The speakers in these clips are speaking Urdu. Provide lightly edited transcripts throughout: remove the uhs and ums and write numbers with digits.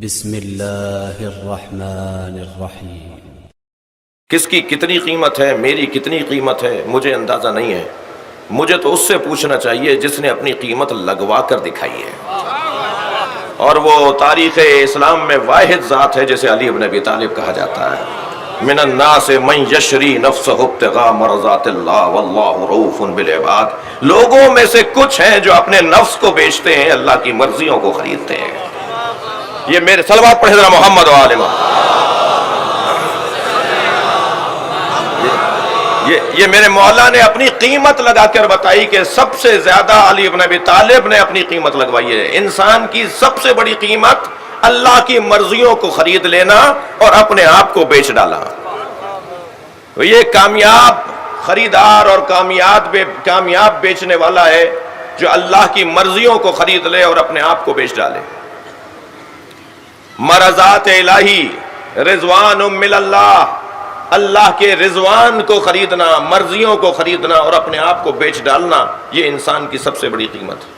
بسم اللہ الرحمن الرحیم۔ کس کی کتنی قیمت ہے، میری کتنی قیمت ہے، مجھے اندازہ نہیں ہے۔ مجھے تو اس سے پوچھنا چاہیے جس نے اپنی قیمت لگوا کر دکھائی ہے، اور وہ تاریخ اسلام میں واحد ذات ہے جسے علی بن ابی طالب کہا جاتا ہے۔ من الناس من یشری نفسہ ابتغاء مرضات اللہ واللہ رؤوف بالعباد۔ لوگوں میں سے کچھ ہیں جو اپنے نفس کو بیچتے ہیں، اللہ کی مرضیوں کو خریدتے ہیں۔ یہ میرے صلوات پڑھے ذرا محمد و آل محمد۔ یہ میرے مولا نے اپنی قیمت لگا کر بتائی کہ سب سے زیادہ علی بن ابی طالب نے اپنی قیمت لگوائی ہے۔ انسان کی سب سے بڑی قیمت اللہ کی مرضیوں کو خرید لینا اور اپنے آپ کو بیچ ڈالا۔ یہ کامیاب خریدار اور کامیاب بیچنے والا ہے جو اللہ کی مرضیوں کو خرید لے اور اپنے آپ کو بیچ ڈالے۔ مرضات الہی، رضوان من اللہ، اللہ کے رضوان کو خریدنا، مرضیوں کو خریدنا اور اپنے آپ کو بیچ ڈالنا، یہ انسان کی سب سے بڑی قیمت ہے۔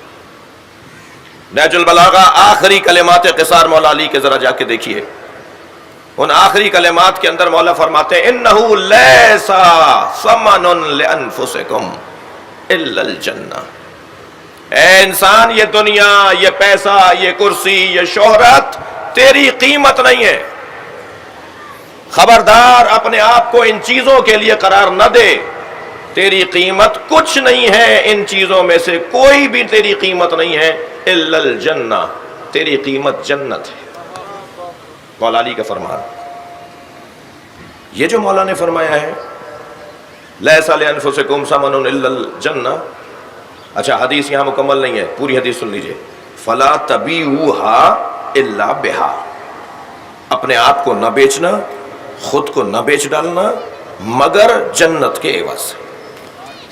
نہج البلاغہ آخری کلمات قصار مولا علی کے ذرا جا کے دیکھیے۔ ان آخری کلمات کے اندر مولا فرماتے ہیں انہو لیسا ثمن لانفسکم الا الجنہ۔ اے انسان، یہ دنیا، یہ پیسہ، یہ کرسی، یہ شہرت تیری قیمت نہیں ہے۔ خبردار اپنے آپ کو ان چیزوں کے لیے قرار نہ دے۔ تیری قیمت کچھ نہیں ہے، ان چیزوں میں سے کوئی بھی تیری قیمت نہیں ہے الا الجنہ، تیری قیمت جنت ہے۔ مولا علی کا فرمان، یہ جو مولا نے فرمایا ہے لیسا لانفسکم ثمن الا الجنہ، اچھا حدیث یہاں مکمل نہیں ہے، پوری حدیث سن لیجئے۔ فلا تبیعوها الا بہا، اپنے آپ کو نہ بیچنا، خود کو نہ بیچ ڈالنا مگر جنت کے عوض سے۔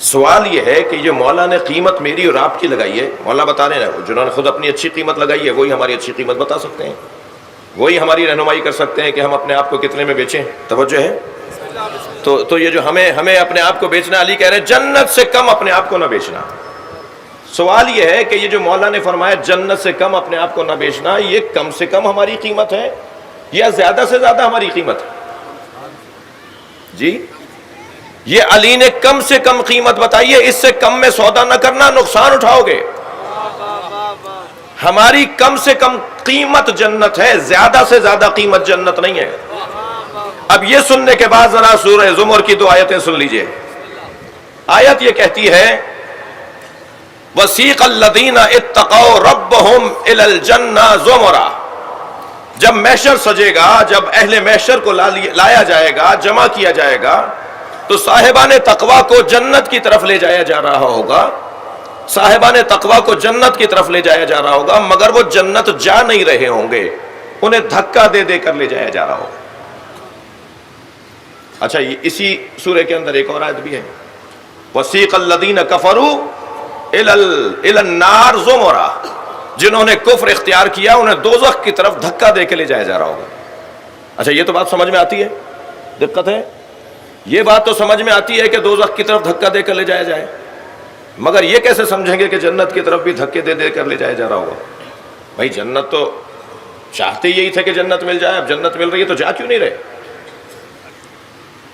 سوال یہ ہے کہ یہ مولا نے قیمت میری اور آپ کی لگائی ہے، مولا بتا رہے ہیں جنہوں نے خود اپنی اچھی قیمت لگائی ہے وہی ہماری اچھی قیمت بتا سکتے ہیں، وہی ہماری رہنمائی کر سکتے ہیں کہ ہم اپنے آپ کو کتنے میں بیچیں۔ توجہ ہے؟ تو یہ جو ہمیں اپنے آپ کو بیچنا، علی کہہ رہے ہیں جنت سے کم اپنے آپ کو نہ بیچنا۔ سوال یہ ہے کہ یہ جو مولا نے فرمایا جنت سے کم اپنے آپ کو نہ بیچنا، یہ کم سے کم ہماری قیمت ہے یا زیادہ سے زیادہ ہماری قیمت ہے؟ جی، یہ علی نے کم سے کم قیمت بتائی ہے، اس سے کم میں سودا نہ کرنا، نقصان اٹھاؤ گے۔ ہماری کم سے کم قیمت جنت ہے، زیادہ سے زیادہ قیمت جنت نہیں ہے۔ اب یہ سننے کے بعد ذرا سورہ زمر کی دو آیتیں سن لیجئے۔ آیت یہ کہتی ہے وَسِيقَ الَّذِينَ اتَّقَوْا رَبَّهُمْ إِلَى الْجَنَّةِ زُمَرًا۔ جب محشر سجے گا، جب اہل محشر کو لایا جائے گا، جمع کیا جائے گا، تو صاحبان تقویٰ کو جنت کی طرف لے جایا جا رہا ہوگا، صاحبان تقویٰ کو جنت کی طرف لے جایا جا رہا ہوگا، مگر وہ جنت جا نہیں رہے ہوں گے، انہیں دھکا دے دے کر لے جایا جا رہا ہوگا۔ اچھا، اسی سورہ کے اندر ایک اور آیت بھی ہے وَسِيقَ الَّذِينَ كَفَرُوا إِلَى النَّارِ زُمَرًا۔ جنہوں نے کفر اختیار کیا انہیں دوزخ کی طرف دھکا دے کے لے جایا جا رہا ہوگا۔ اچھا، یہ تو بات سمجھ میں آتی ہے، دقت ہے، یہ بات تو سمجھ میں آتی ہے کہ دوزخ کی طرف دھکا دے کر لے جایا جائے، مگر یہ کیسے سمجھیں گے کہ جنت کی طرف بھی دھکے دے دے کر لے جایا جا رہا ہوگا؟ بھائی جنت تو چاہتے یہی تھے کہ جنت مل جائے، اب جنت مل رہی ہے تو جا کیوں نہیں رہے؟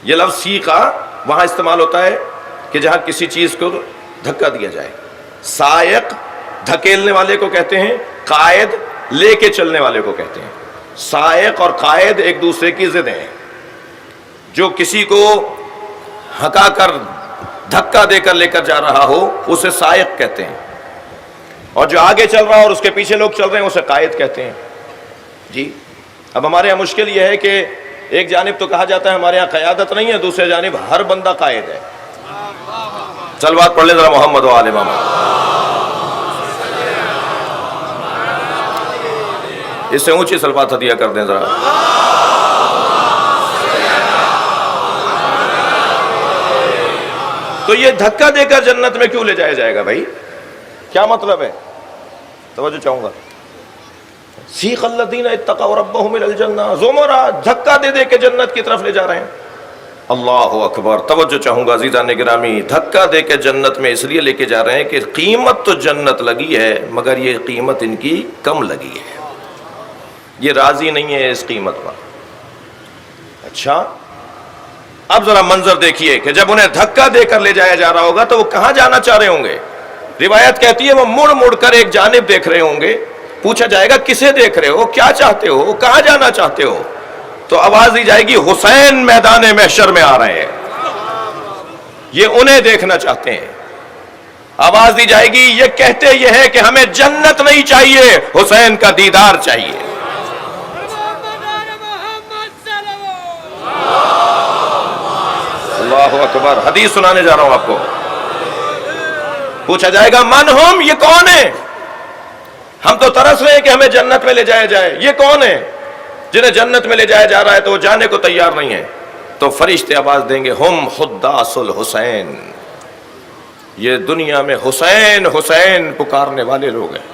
یہ لفظ سیقا وہاں استعمال ہوتا ہے کہ جہاں کسی چیز کو دھکا دیا جائے۔ سائق دھکیلنے والے کو کہتے ہیں، قائد لے کے چلنے والے کو کہتے ہیں۔ سائق اور قائد ایک دوسرے کی ضد ہیں۔ جو کسی کو ہکا کر دھکا دے کر لے کر جا رہا ہو اسے سائق کہتے ہیں، اور جو آگے چل رہا ہو اور اس کے پیچھے لوگ چل رہے ہیں اسے قائد کہتے ہیں۔ جی، اب ہمارے یہاں مشکل یہ ہے کہ ایک جانب تو کہا جاتا ہے ہمارے یہاں قیادت نہیں ہے، دوسرے جانب ہر بندہ قائد ہے۔ صلوات پڑھ لیں ذرا محمد و آل محمد۔ اس سے اونچی صلوات ہدیہ کر دیں ذرا۔ تو یہ دھکا دے کر جنت میں کیوں لے جایا جائے گا بھائی؟ کیا مطلب ہے؟ توجہ چاہوں گا۔ سیق الذین اتقوا ربهم الی الجنہ زمرا، دھکا دے دے کے جنت کی طرف لے جا رہے ہیں۔ اللہ اکبر، توجہ چاہوں گا عزیزان گرامی، دھکا دے کے جنت میں اس لیے لے کے جا رہے ہیں کہ قیمت تو جنت لگی ہے مگر یہ قیمت ان کی کم لگی ہے۔ یہ راضی نہیں ہے اس قیمت پر. اچھا اب ذرا منظر دیکھیے کہ جب انہیں دھکا دے کر لے جایا جا رہا ہوگا تو وہ کہاں جانا چاہ رہے ہوں گے؟ روایت کہتی ہے وہ مڑ مڑ کر ایک جانب دیکھ رہے ہوں گے. پوچھا جائے گا کسے دیکھ رہے ہو، کیا چاہتے ہو، کہاں جانا چاہتے ہو؟ تو آواز دی جائے گی حسین میدان محشر میں آ رہے ہیں، یہ انہیں دیکھنا چاہتے ہیں. آواز دی جائے گی یہ کہتے یہ ہے کہ ہمیں جنت نہیں چاہیے، حسین کا دیدار چاہیے. اللہ اکبر. حدیث سنانے جا رہا ہوں آپ کو. پوچھا جائے گا من ہم، یہ کون ہے؟ ہم تو ترس رہے ہیں کہ ہمیں جنت میں لے جایا جائے، یہ کون ہے جنہیں جنت میں لے جایا جا رہا ہے تو وہ جانے کو تیار نہیں ہے؟ تو فرشتے آواز دیں گے ہم خداس الحسین، یہ دنیا میں حسین حسین پکارنے والے لوگ ہیں.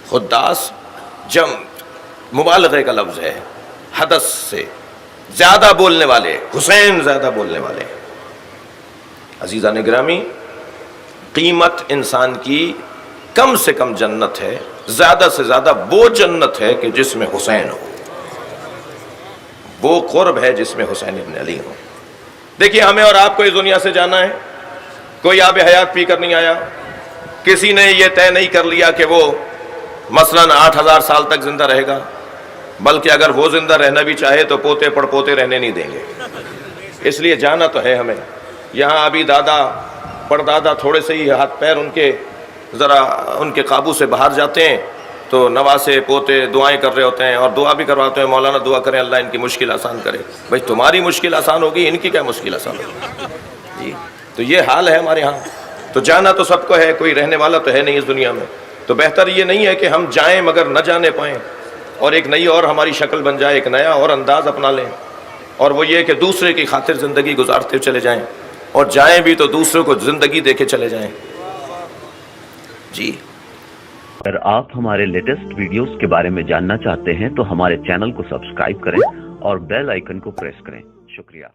خداس جم مبالغے کا لفظ ہے، حدث سے زیادہ بولنے والے، حسین زیادہ بولنے والے. عزیزان گرامی، قیمت انسان کی کم سے کم جنت ہے، زیادہ سے زیادہ وہ جنت ہے کہ جس میں حسین ہو، وہ قرب ہے جس میں حسین ابن علی ہو. دیکھیے ہمیں اور آپ کو اس دنیا سے جانا ہے، کوئی آب حیات پی کر نہیں آیا. کسی نے یہ طے نہیں کر لیا کہ وہ مثلاً 8000 سال تک زندہ رہے گا، بلکہ اگر وہ زندہ رہنا بھی چاہے تو پوتے پڑ پوتے رہنے نہیں دیں گے. اس لیے جانا تو ہے ہمیں. یہاں ابھی دادا پردادا تھوڑے سے ہی ہاتھ پیر ان کے ذرا ان کے قابو سے باہر جاتے ہیں تو نواسے پوتے دعائیں کر رہے ہوتے ہیں اور دعا بھی کرواتے ہیں، مولانا دعا کریں اللہ ان کی مشکل آسان کرے. بھائی تمہاری مشکل آسان ہوگی، ان کی کیا مشکل آسان ہوگی؟ جی تو یہ حال ہے ہمارے ہاں. تو جانا تو سب کو ہے، کوئی رہنے والا تو ہے نہیں اس دنیا میں. تو بہتر یہ نہیں ہے کہ ہم جائیں مگر نہ جانے پائیں، اور ایک نئی اور ہماری شکل بن جائے، ایک نیا اور انداز اپنا لیں، اور وہ یہ کہ دوسرے کی خاطر زندگی گزارتے چلے جائیں، اور جائیں بھی تو دوسروں کو زندگی دے کے چلے جائیں. جی اگر آپ ہمارے لیٹسٹ ویڈیوز کے بارے میں جاننا چاہتے ہیں تو ہمارے چینل کو سبسکرائب کریں اور بیل آئیکن کو پریس کریں. شکریہ.